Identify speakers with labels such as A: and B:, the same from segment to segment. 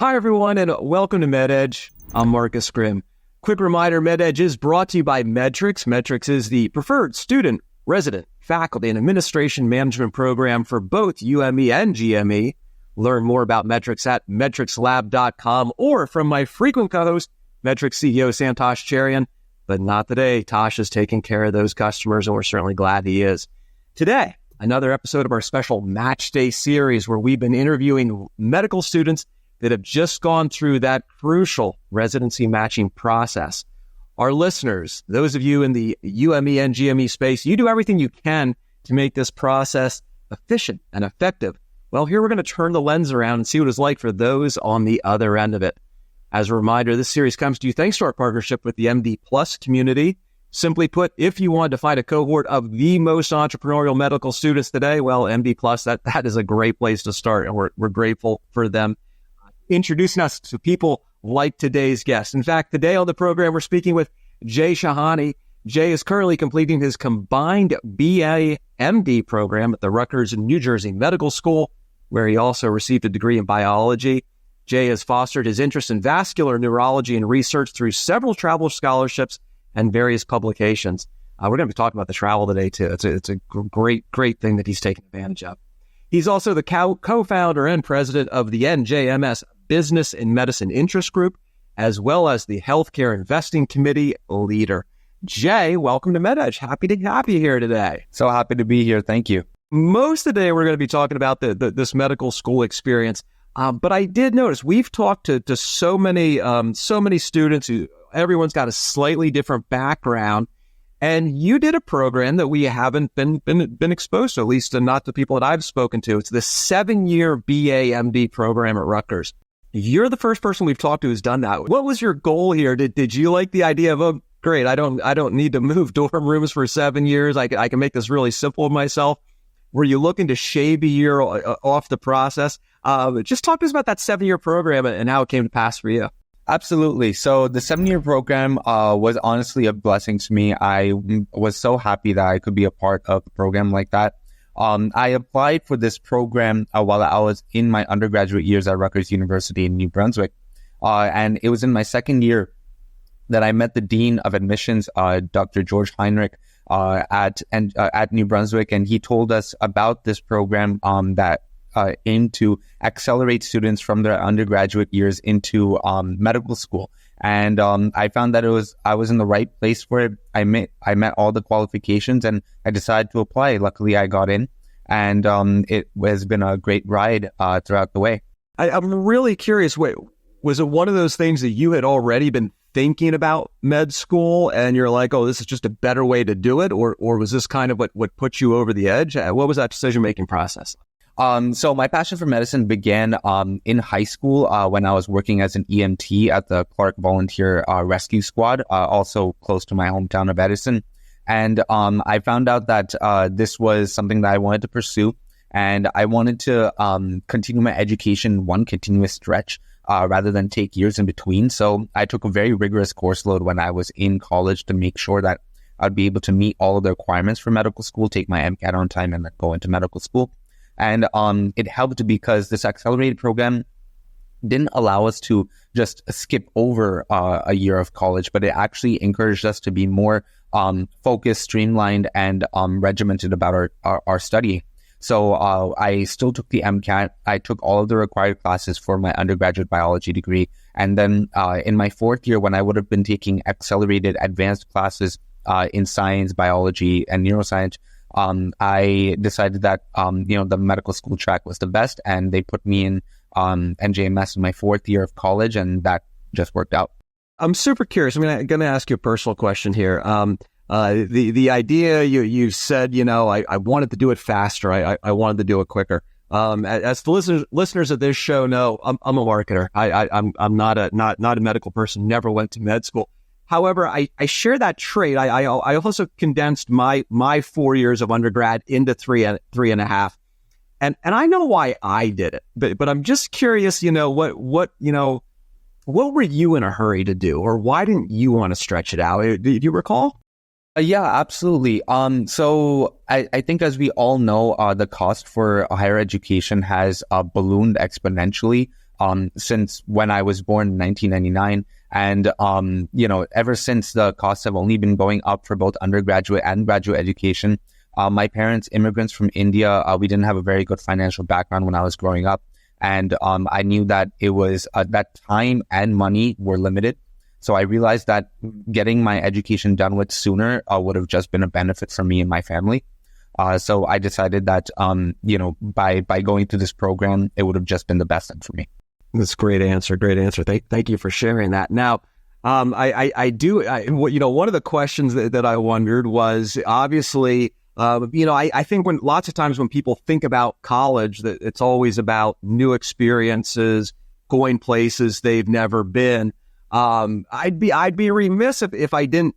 A: Hi, everyone, and welcome to MedEdge. I'm Marcus Grimm. Quick reminder, MedEdge is brought to you by Medtrics. Medtrics is the preferred student, resident, faculty, and administration management program for both UME and GME. Learn more about Medtrics at medtricslab.com or from my frequent co-host, Medtrics CEO Santosh Cherian. But not today. Tosh is taking care of those customers, and we're certainly glad he is. Today, another episode of our special Match Day series where we've been interviewing medical students that have just gone through that crucial residency matching process. Our listeners, those of you in the UME and GME space, you do everything you can to make this process efficient and effective. Well, here we're going to turn the lens around and see what it's like for those on the other end of it. As a reminder, this series comes to you thanks to our partnership with the MD Plus community. Simply put, if you want to find a cohort of the most entrepreneurial medical students today, well, MD Plus, that is a great place to start, and we're grateful for them introducing us to people like today's guest. In fact, today on the program, we're speaking with Jai Shahani. Jai is currently completing his combined BA MD program at the Rutgers New Jersey Medical School, where he also received a degree in biology. Jai has fostered his interest in vascular neurology and research through several travel scholarships and various publications. We're going to be talking about the travel today, too. It's a great thing that he's taken advantage of. He's also the co-founder and president of the NJMS Business and Medicine Interest Group, as well as the Healthcare Investing Committee leader. Jai, welcome to MedEdge. Happy to have you here today.
B: So happy to be here. Thank you.
A: Most of the day, we're going to be talking about this medical school experience. But I did notice we've talked to so many students who everyone's got a slightly different background. And you did a program that we haven't been exposed to, at least not the people that I've spoken to. It's the 7-year BA MD program at Rutgers. You're the first person we've talked to who's done that. What was your goal here? Did you like the idea of, oh, great, I don't need to move dorm rooms for 7 years. I can make this really simple with myself. Were you looking to shave a year off the process? Just talk to us about that 7-year program and how it came to pass for you.
B: Absolutely. So the 7-year program was honestly a blessing to me. I was so happy that I could be a part of a program like that. I applied for this program while I was in my undergraduate years at Rutgers University in New Brunswick. And it was in my second year that I met the Dean of Admissions, Dr. George Heinrich, at New Brunswick. And he told us about this program that aimed to accelerate students from their undergraduate years into medical school. And I found that I was in the right place for it. I met all the qualifications and I decided to apply. Luckily, I got in, and it has been a great ride throughout the way.
A: I'm really curious. Wait, was it one of those things that you had already been thinking about med school and you're like, oh, this is just a better way to do it? Or was this kind of what put you over the edge? What was that decision-making process?
B: So my passion for medicine began in high school when I was working as an EMT at the Clark Volunteer Rescue Squad, also close to my hometown of Edison. And I found out that this was something that I wanted to pursue, and I wanted to continue my education one continuous stretch rather than take years in between. So I took a very rigorous course load when I was in college to make sure that I'd be able to meet all of the requirements for medical school, take my MCAT on time, and then go into medical school. And it helped because this accelerated program didn't allow us to just skip over a year of college, but it actually encouraged us to be more focused, streamlined, and regimented about our study. So I still took the MCAT. I took all of the required classes for my undergraduate biology degree. And then in my fourth year, when I would have been taking accelerated advanced classes in science, biology, and neuroscience, I decided that, the medical school track was the best, and they put me in NJMS in my fourth year of college, and that just worked out.
A: I'm super curious. I'm going to ask you a personal question here. The idea you said, I wanted to do it faster. I wanted to do it quicker. As the listeners of this show know, I'm a marketer. I'm not a medical person, never went to med school. However, I share that trait. I also condensed my 4 years of undergrad into three and a half. And I know why I did it, but I'm just curious, what were you in a hurry to do, or why didn't you want to stretch it out? Do you recall?
B: Yeah, absolutely. So I think, as we all know, the cost for higher education has ballooned exponentially since when I was born in 1999. And, ever since, the costs have only been going up for both undergraduate and graduate education. My parents, immigrants from India, we didn't have a very good financial background when I was growing up. And I knew that it was that time and money were limited. So I realized that getting my education done with sooner would have just been a benefit for me and my family. So I decided that, by going through this program, it would have just been the best thing for me.
A: That's a great answer. Great answer. Thank you for sharing that. Now, one of the questions that I wondered was obviously, I think lots of times when people think about college, that it's always about new experiences, going places they've never been. I'd be remiss if I didn't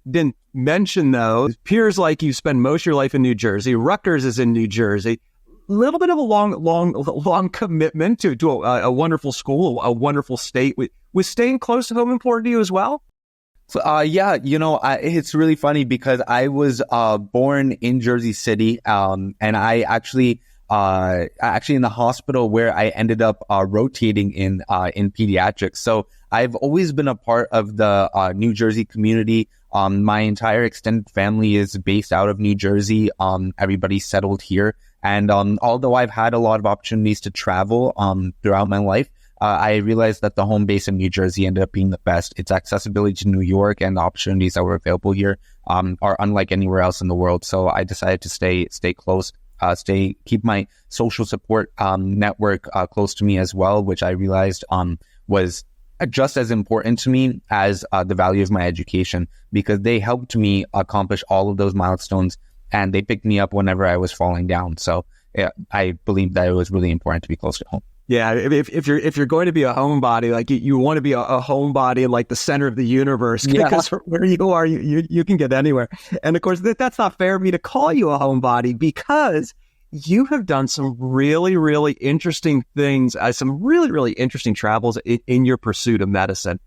A: mention though. It appears like you spend most of your life in New Jersey. Rutgers is in New Jersey. A little bit of a long commitment to a wonderful school, a wonderful state. Was staying close to home important to you as well?
B: So, it's really funny because I was born in Jersey City, and I actually in the hospital where I ended up rotating in pediatrics. So I've always been a part of the New Jersey community. My entire extended family is based out of New Jersey. Everybody's settled here. And although I've had a lot of opportunities to travel throughout my life, I realized that the home base in New Jersey ended up being the best. Its accessibility to New York and the opportunities that were available here are unlike anywhere else in the world. So I decided to stay close, keep my social support network close to me as well, which I realized was just as important to me as the value of my education, because they helped me accomplish all of those milestones and they picked me up whenever I was falling down. So I believe that it was really important to be close to home.
A: Yeah, if you're going to be a homebody, like you want to be a homebody in like the center of the universe, because where you are, you can get anywhere. And of course, that's not fair of me to call you a homebody, because you have done some really, really interesting things, some really, really interesting travels in your pursuit of medicine.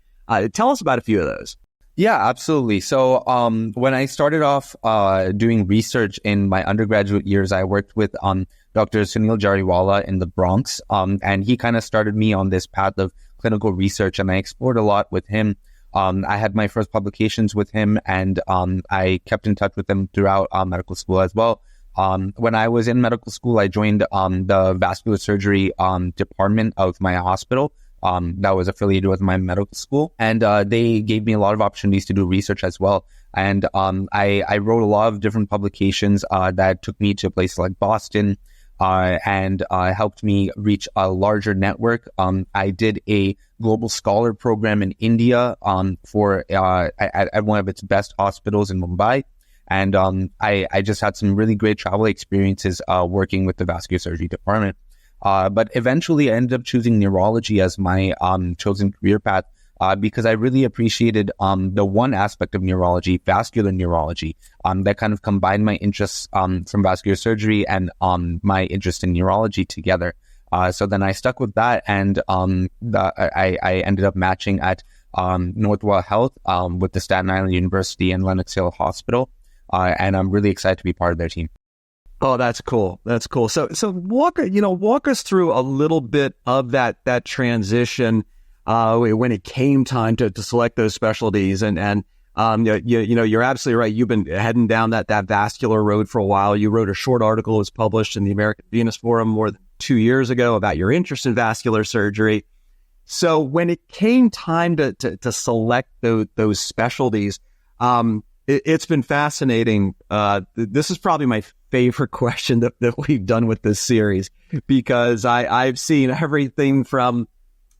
A: Tell us about a few of those.
B: Yeah, absolutely. So when I started off doing research in my undergraduate years, I worked with Dr. Sunil Jariwala in the Bronx, and he kind of started me on this path of clinical research, and I explored a lot with him. I had my first publications with him, and I kept in touch with him throughout medical school as well. When I was in medical school, I joined the vascular surgery department of my hospital that was affiliated with my medical school. And they gave me a lot of opportunities to do research as well. And I wrote a lot of different publications that took me to places like Boston and helped me reach a larger network. I did a global scholar program in India for at one of its best hospitals in Mumbai. And I just had some really great travel experiences working with the vascular surgery department. But eventually I ended up choosing neurology as my chosen career path because I really appreciated the one aspect of neurology, vascular neurology, that kind of combined my interests from vascular surgery and my interest in neurology together. So then I stuck with that, and I ended up matching at Northwell Health with the Staten Island University and Lenox Hill Hospital. And I'm really excited to be part of their team.
A: Oh, that's cool. That's cool. So walk us through a little bit of that transition when it came time to select those specialties. And you're absolutely right. You've been heading down that vascular road for a while. You wrote a short article that was published in the American Venous Forum more than 2 years ago about your interest in vascular surgery. So when it came time to select those specialties, it's been fascinaning. This is probably my favorite question that we've done with this series, because I've seen everything from,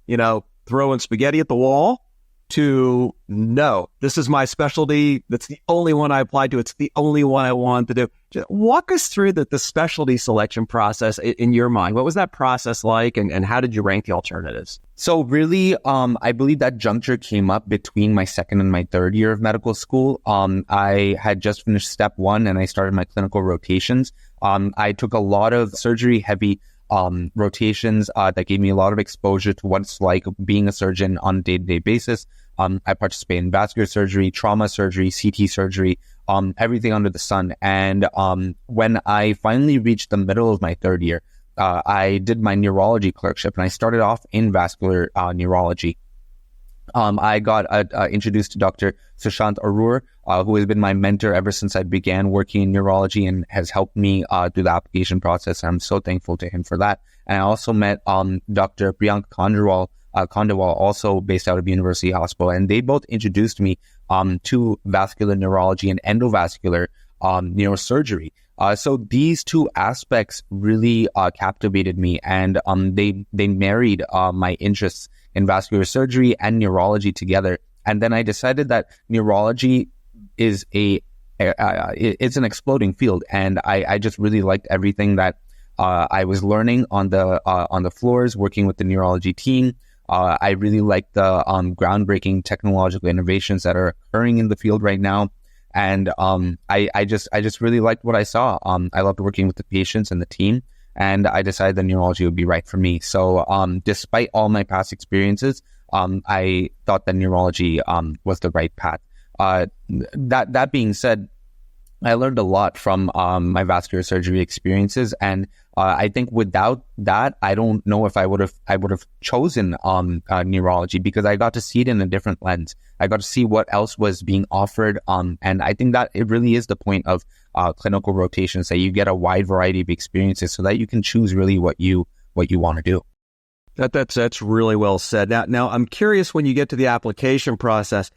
A: throwing spaghetti at the wall to, no, this is my specialty. That's the only one I applied to. It's the only one I want to do. Just walk us through the specialty selection process in your mind. What was that process like, and how did you rank the alternatives?
B: So really, I believe that juncture came up between my second and my third year of medical school. I had just finished step 1 and I started my clinical rotations. I took a lot of surgery-heavy rotations that gave me a lot of exposure to what it's like being a surgeon on a day-to-day basis. I participated in vascular surgery, trauma surgery, CT surgery, everything under the sun. And when I finally reached the middle of my third year, I did my neurology clerkship, and I started off in vascular neurology. I got introduced to Dr. Sushant Arur, who has been my mentor ever since I began working in neurology and has helped me through the application process. I'm so thankful to him for that. And I also met Dr. Priyank Khandewal, also based out of University Hospital, and they both introduced me to vascular neurology and endovascular neurosurgery. So these two aspects really captivated me, and they married my interests in vascular surgery and neurology together. And then I decided that neurology is it's an exploding field, and I just really liked everything that I was learning on the floors, working with the neurology team. I really like the groundbreaking technological innovations that are occurring in the field right now. And I just really liked what I saw. I loved working with the patients and the team, and I decided that neurology would be right for me. So despite all my past experiences, I thought that neurology was the right path. That being said, I learned a lot from my vascular surgery experiences, and I think without that, I don't know if I would have chosen neurology, because I got to see it in a different lens. I got to see what else was being offered, and I think that it really is the point of clinical rotations, that you get a wide variety of experiences so that you can choose really what you want to do.
A: That's really well said. Now I'm curious, when you get to the application process.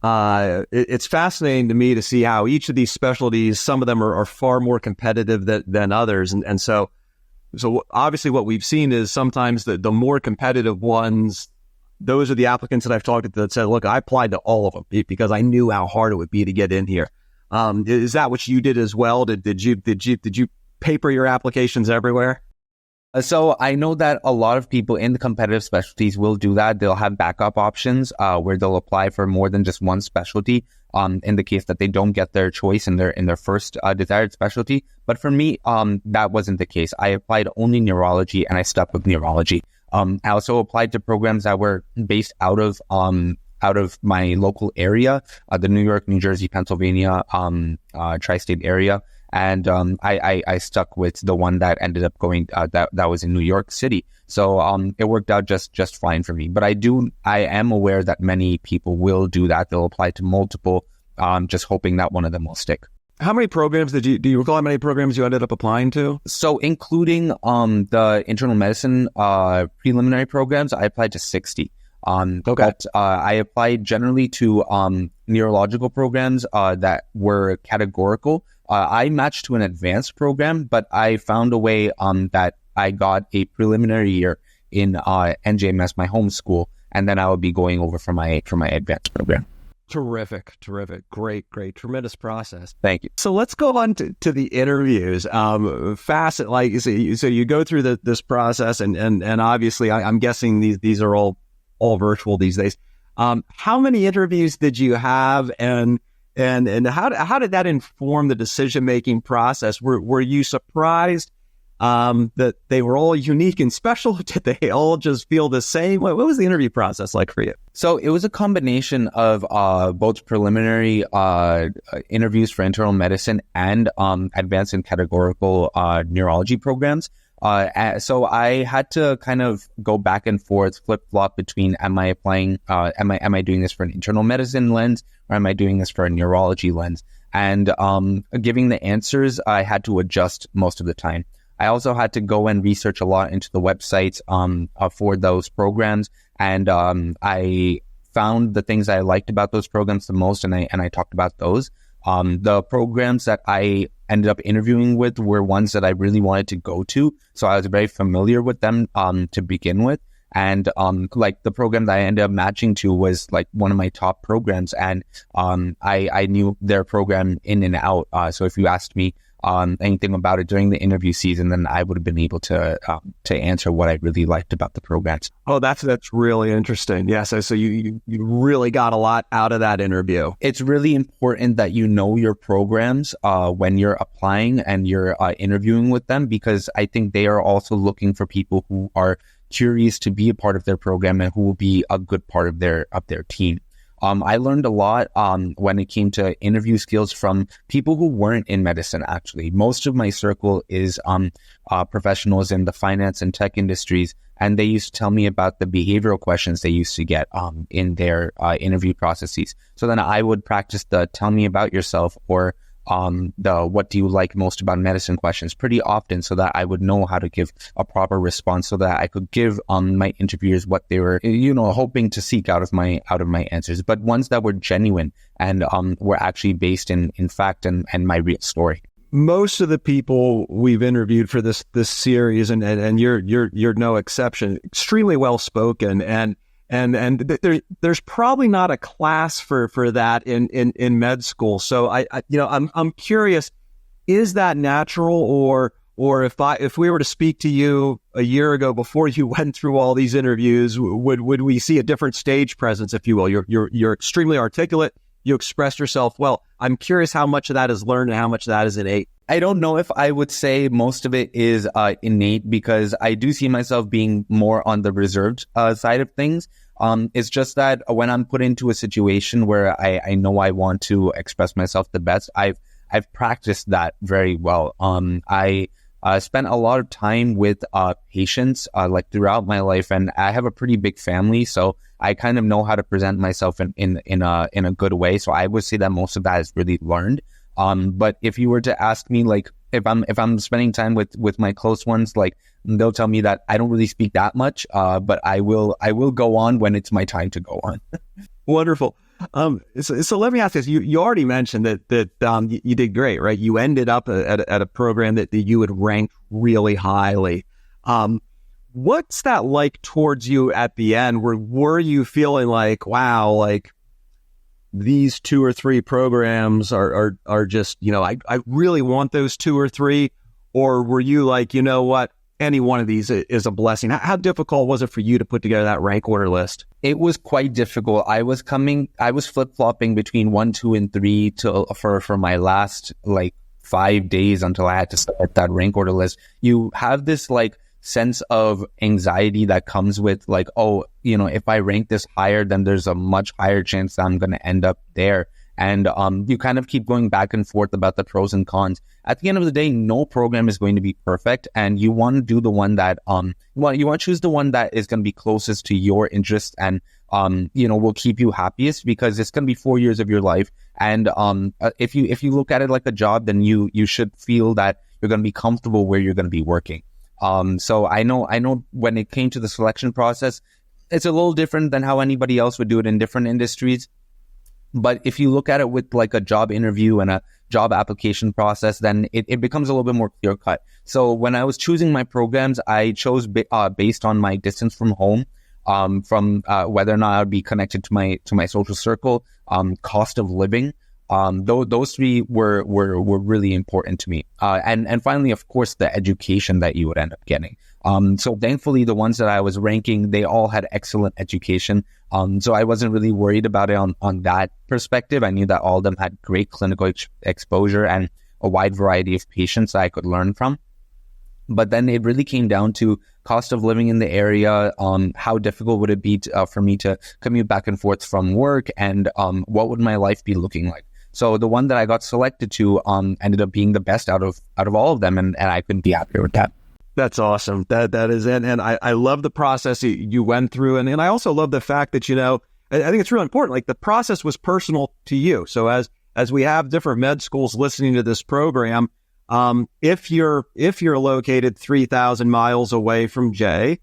A: It's fascinating to me to see how each of these specialties, some of them are far more competitive than others. And so obviously what we've seen is sometimes the more competitive ones, those are the applicants that I've talked to that said, look, I applied to all of them because I knew how hard it would be to get in here. Is that what you did as well? Did you paper your applications everywhere?
B: So I know that a lot of people in the competitive specialties will do that. They'll have backup options where they'll apply for more than just one specialty in the case that they don't get their choice in their first desired specialty. But for me, that wasn't the case. I applied only neurology, and I stuck with neurology. I also applied to programs that were based out of my local area, the New York, New Jersey, Pennsylvania tri-state area. And I stuck with the one that ended up going that was in New York City. So it worked out just fine for me. But I am aware that many people will do that. They'll apply to multiple, just hoping that one of them will stick.
A: How many programs do you recall how many programs you ended up applying to?
B: So including the internal medicine preliminary programs, I applied to 60.
A: Okay.
B: But I applied generally to neurological programs that were categorical. I matched to an advanced program, but I found a way that I got a preliminary year in NJMS, my home school, and then I would be going over for my advanced program.
A: Terrific. Great. Tremendous process.
B: Thank you.
A: So let's go on to the interviews. Facet, like so you go through this process, and obviously I'm guessing these are all virtual these days. How many interviews did you have, and how did that inform the decision-making process? Were you surprised that they were all unique and special? Did they all just feel the same? What was the interview process like for you?
B: So it was a combination of both preliminary interviews for internal medicine and advanced and categorical neurology programs. So I had to kind of go back and forth, flip-flop between am I doing this for an internal medicine lens, or am I doing this for a neurology lens? And giving the answers, I had to adjust most of the time. I also had to go and research a lot into the websites for those programs, and I found the things I liked about those programs the most, and I talked about those. The programs that I ended up interviewing with were ones that I really wanted to go to, so I was very familiar with them to begin with. And like the program that I ended up matching to was like one of my top programs, and I knew their program in and out. So if you asked me anything about it during the interview season, then I would have been able to answer what I really liked about the programs.
A: Oh, that's really interesting. Yeah, so you really got a lot out of that interview.
B: It's really important that you know your programs when you're applying and you're interviewing with them, because I think they are also looking for people who are curious to be a part of their program and who will be a good part of their team. I learned a lot when it came to interview skills from people who weren't in medicine, actually. Most of my circle is professionals in the finance and tech industries, and they used to tell me about the behavioral questions they used to get in their interview processes. So then I would practice the tell me about yourself or the what do you like most about medicine questions pretty often, so that I would know how to give a proper response, so that I could give my interviewers what they were, hoping to seek out of my answers, but ones that were genuine and were actually based in fact and my real story.
A: Most of the people we've interviewed for this series, and you're no exception, extremely well spoken, and there's probably not a class for that in med school. So I'm curious, is that natural, or if we were to speak to you a year ago before you went through all these interviews, would we see a different stage presence, if you will? You're extremely articulate. You expressed yourself well. I'm curious how much of that is learned and how much of that is innate.
B: I don't know if I would say most of it is innate, because I do see myself being more on the reserved side of things. It's just that when I'm put into a situation where I know I want to express myself the best, I've practiced that very well. I spent a lot of time with patients like throughout my life, and I have a pretty big family, so I kind of know how to present myself in a good way. So I would say that most of that is really learned. But if you were to ask me, like, if I'm spending time with my close ones, like, they'll tell me that I don't really speak that much, but I will go on when it's my time to go on.
A: Wonderful. So let me ask this. You already mentioned that you did great, right? You ended up at a program that you would rank really highly. What's that like towards you at the end? Were you feeling like, wow, like these 2 or 3 programs are just, I really want those 2 or 3, or were you like, you know what, any one of these is a blessing? How difficult was it for you to put together that rank order list?
B: It was quite difficult. I was flip-flopping between 1, 2, and 3 for my last 5 days until I had to start that rank order list. You have this sense of anxiety that comes with if I rank this higher, then there's a much higher chance that I'm going to end up there. And you kind of keep going back and forth about the pros and cons. At the end of the day, no program is going to be perfect, and you want to do the one that you want to choose the one that is going to be closest to your interest and will keep you happiest, because it's going to be 4 years of your life. And if you look at it like a job, then you should feel that you're going to be comfortable where you're going to be working. So I know when it came to the selection process, it's a little different than how anybody else would do it in different industries. But if you look at it with a job interview and a job application process, then it becomes a little bit more clear cut. So when I was choosing my programs, I chose based on my distance from home, from whether or not I would be connected to my social circle, cost of living. Those 3 were really important to me. And finally, of course, the education that you would end up getting. So thankfully, the ones that I was ranking, they all had excellent education. So I wasn't really worried about it on that perspective. I knew that all of them had great clinical exposure and a wide variety of patients that I could learn from. But then it really came down to cost of living in the area, how difficult would it be for me to commute back and forth from work, and what would my life be looking like. So the one that I got selected to ended up being the best out of all of them, and I couldn't be happier with that.
A: That's awesome. That is it. And I love the process you went through. And I also love the fact that, I think it's really important. The process was personal to you. So as we have different med schools listening to this program, if you're located 3,000 miles away from Jay,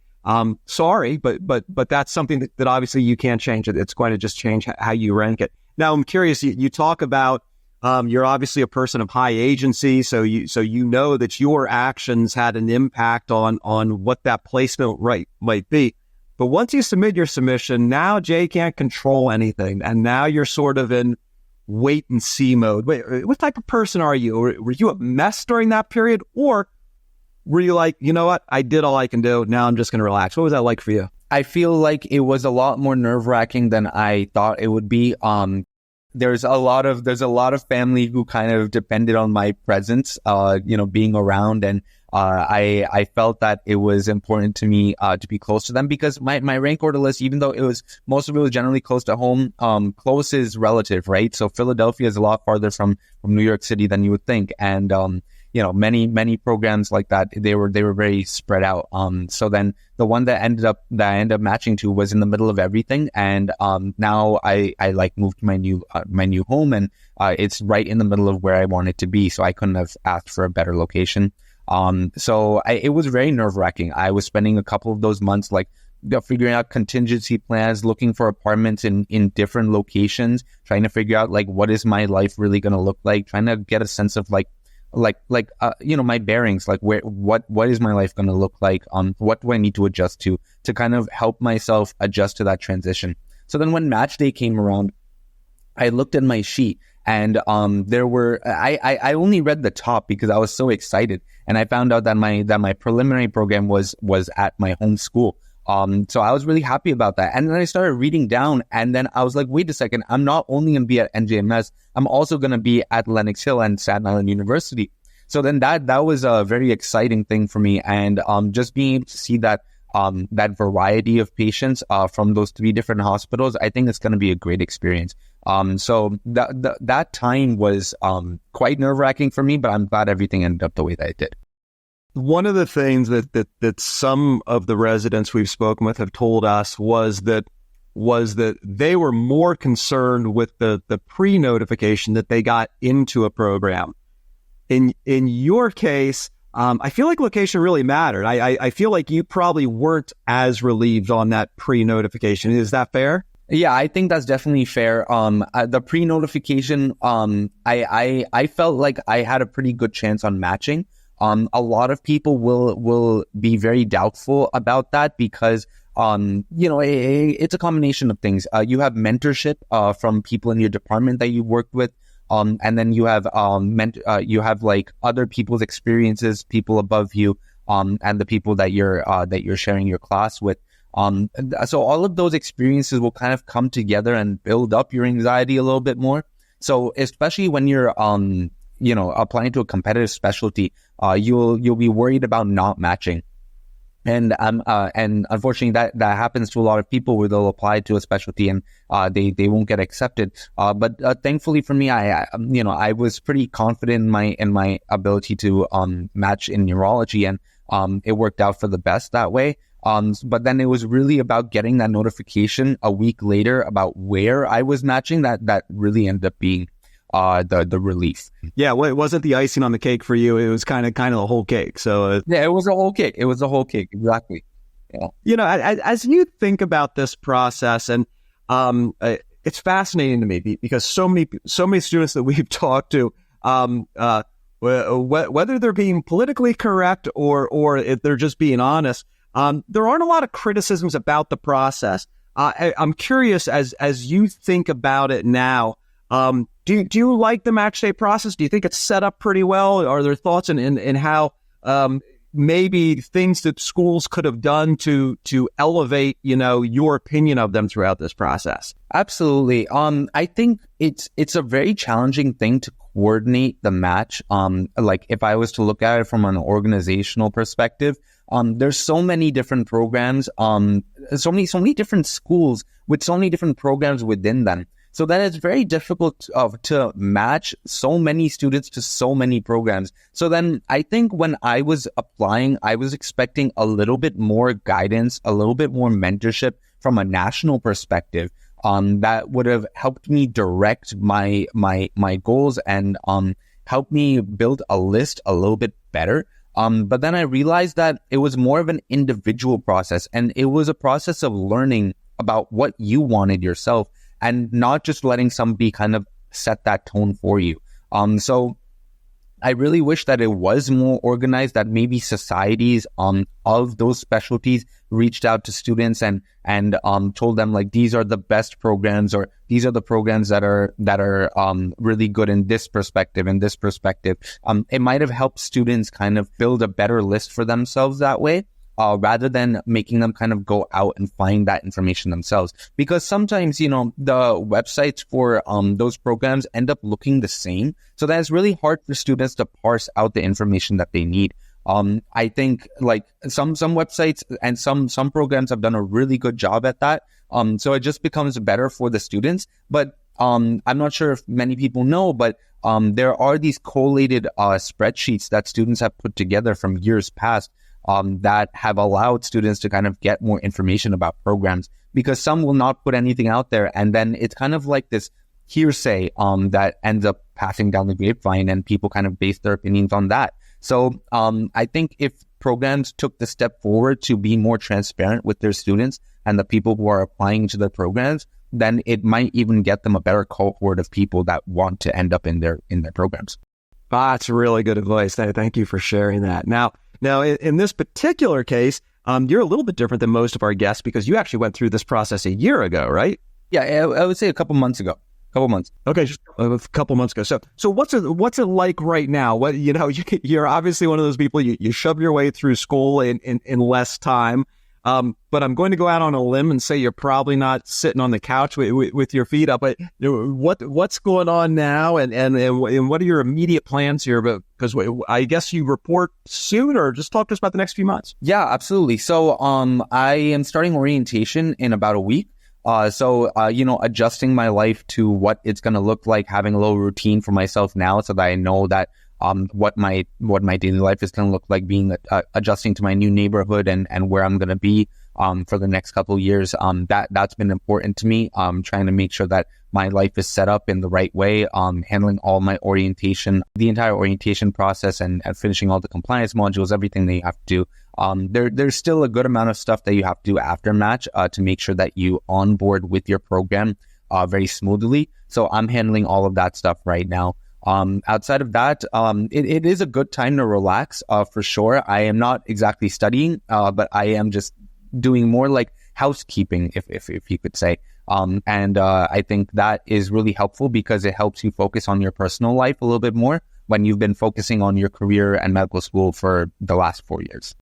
A: sorry, but that's something that obviously you can't change it. It's going to just change how you rank it. Now, I'm curious, you talk about, you're obviously a person of high agency, so you know that your actions had an impact on what that placement might be. But once you submit your submission, now Jay can't control anything, and now you're sort of in wait and see mode. Wait, what type of person are you? Were you a mess during that period, or were you like, you know what, I did all I can do, now I'm just going to relax? What was that like for you?
B: I feel like it was a lot more nerve-wracking than I thought it would be. There's a lot of family who kind of depended on my presence, being around, and I felt that it was important to me to be close to them because my rank order list, even though most of it was generally close to home, close is relative, right? So Philadelphia is a lot farther from New York City than you would think, and many programs like that, they were very spread out. So then the one that I ended up matching to was in the middle of everything, and now I like moved to my new home, and it's right in the middle of where I wanted to be. So I couldn't have asked for a better location. It was very nerve-wracking. I was spending a couple of those months figuring out contingency plans, looking for apartments in different locations, trying to figure out what is my life really going to look like, trying to get a sense of my bearings, what is my life going to look like? What do I need to adjust to kind of help myself adjust to that transition? So then when match day came around, I looked at my sheet, and I only read the top because I was so excited, and I found out that my preliminary program was at my home school. So I was really happy about that. And then I started reading down, and then I was like, wait a second, I'm not only going to be at NJMS, I'm also going to be at Lenox Hill and Staten Island University. So then that was a very exciting thing for me. And just being able to see that variety of patients from those 3 different hospitals, I think it's going to be a great experience. So that time was quite nerve-wracking for me, but I'm glad everything ended up the way that it did.
A: One of the things that some of the residents we've spoken with have told us was that they were more concerned with the pre-notification that they got into a program. In your case, I feel like location really mattered. I feel like you probably weren't as relieved on that pre-notification. Is that fair?
B: Yeah, I think that's definitely fair. The pre-notification, I felt like I had a pretty good chance on matching. A lot of people will be very doubtful about that because, it's a combination of things. You have mentorship from people in your department that you worked with, and then you have other people's experiences, people above you, and the people that you're sharing your class with. So all of those experiences will kind of come together and build up your anxiety a little bit more. So especially when you're applying to a competitive specialty, you'll be worried about not matching. And unfortunately that happens to a lot of people where they'll apply to a specialty and they won't get accepted. But thankfully for me, I was pretty confident in my ability to match in neurology, and it worked out for the best that way. But then it was really about getting that notification a week later about where I was matching that really ended up being the relief.
A: Yeah, well, it wasn't the icing on the cake for you. It was kind of the whole cake. So
B: yeah, it was a whole cake. It was a whole cake. Exactly. Yeah.
A: As you think about this process, and it's fascinating to me because so many students that we've talked to, whether they're being politically correct or if they're just being honest, there aren't a lot of criticisms about the process. I'm curious, as you think about it now, do you like the match day process? Do you think it's set up pretty well? Are there thoughts in how maybe things that schools could have done to elevate, your opinion of them throughout this process?
B: Absolutely. I think it's a very challenging thing to coordinate the match. Like if I was to look at it from an organizational perspective, there's so many different programs, so many different schools with so many different programs within them. So that it's very difficult to match so many students to so many programs. So then I think when I was applying, I was expecting a little bit more guidance, a little bit more mentorship from a national perspective, that would have helped me direct my goals and help me build a list a little bit better. But then I realized that it was more of an individual process, and it was a process of learning about what you wanted yourself, and not just letting somebody kind of set that tone for you. So I really wish that it was more organized, that maybe societies of those specialties reached out to students and told them like, these are the best programs, or these are the programs that are really good in this perspective, It might have helped students kind of build a better list for themselves that way. Rather than making them kind of go out and find that information themselves. Because sometimes, the websites for those programs end up looking the same. So that it's really hard for students to parse out the information that they need. I think like some websites and some programs have done a really good job at that. So it just becomes better for the students. But I'm not sure if many people know, but there are these collated spreadsheets that students have put together from years past that have allowed students to kind of get more information about programs, because some will not put anything out there. And then it's kind of like this hearsay that ends up passing down the grapevine, and people kind of base their opinions on that. So I think if programs took the step forward to be more transparent with their students and the people who are applying to their programs, then it might even get them a better cohort of people that want to end up in their programs.
A: That's really good advice. Thank you for sharing that. Now, in this particular case, you're a little bit different than most of our guests because you actually went through this process a year ago, right?
B: Yeah, I would say a couple months ago.
A: Okay, just a couple months ago. So what's it like right now? What you're obviously one of those people you shove your way through school in less time. But I'm going to go out on a limb and say you're probably not sitting on the couch with your feet up. But what's going on now, and what are your immediate plans here? Because I guess you report soon, or just talk to us about the next few months.
B: Yeah, absolutely. So I am starting orientation in about a week. So adjusting my life to what it's going to look like, having a little routine for myself now, so that I know that what my daily life is going to look like, being adjusting to my new neighborhood and where I'm going to be for the next couple of years. That's been important to me. Trying to make sure that my life is set up in the right way. Handling all my orientation, the entire orientation process, and finishing all the compliance modules, everything that you have to do. There's still a good amount of stuff that you have to do after match to make sure that you onboard with your program very smoothly. So I'm handling all of that stuff right now. Outside of that, it is a good time to relax for sure. I am not exactly studying, but I am just doing more like housekeeping, if you could say. And I think that is really helpful because it helps you focus on your personal life a little bit more when you've been focusing on your career and medical school for the last 4 years.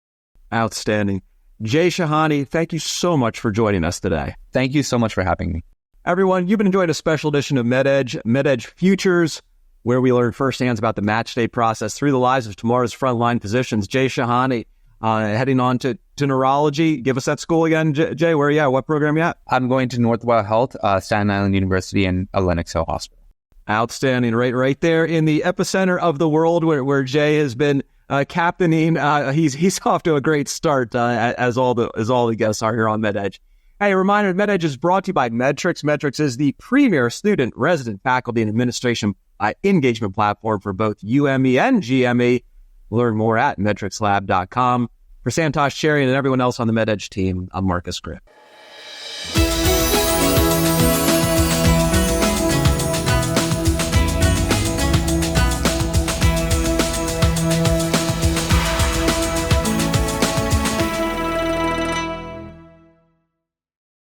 A: Outstanding. Jai Shahani, thank you so much for joining us today.
B: Thank you so much for having me.
A: Everyone, you've been enjoying a special edition of MedEdge Futures, where we learn firsthand about the match day process through the lives of tomorrow's frontline physicians. Jai Shahani, heading on to neurology. Give us that school again, Jay. Where are you at? What program are you at?
B: I'm going to Northwell Health, Staten Island University, and Lenox Hill Hospital.
A: Outstanding. Right there in the epicenter of the world where Jay has been captaining. He's off to a great start, as all the guests are here on MedEdge. Hey, a reminder, MedEdge is brought to you by Medtrics. Medtrics is the premier student, resident, faculty, and administration engagement platform for both UME and GME. Learn more at medtricslab.com. For Santosh Cherry and everyone else on the MedEdge team, I'm Marcus Grimm.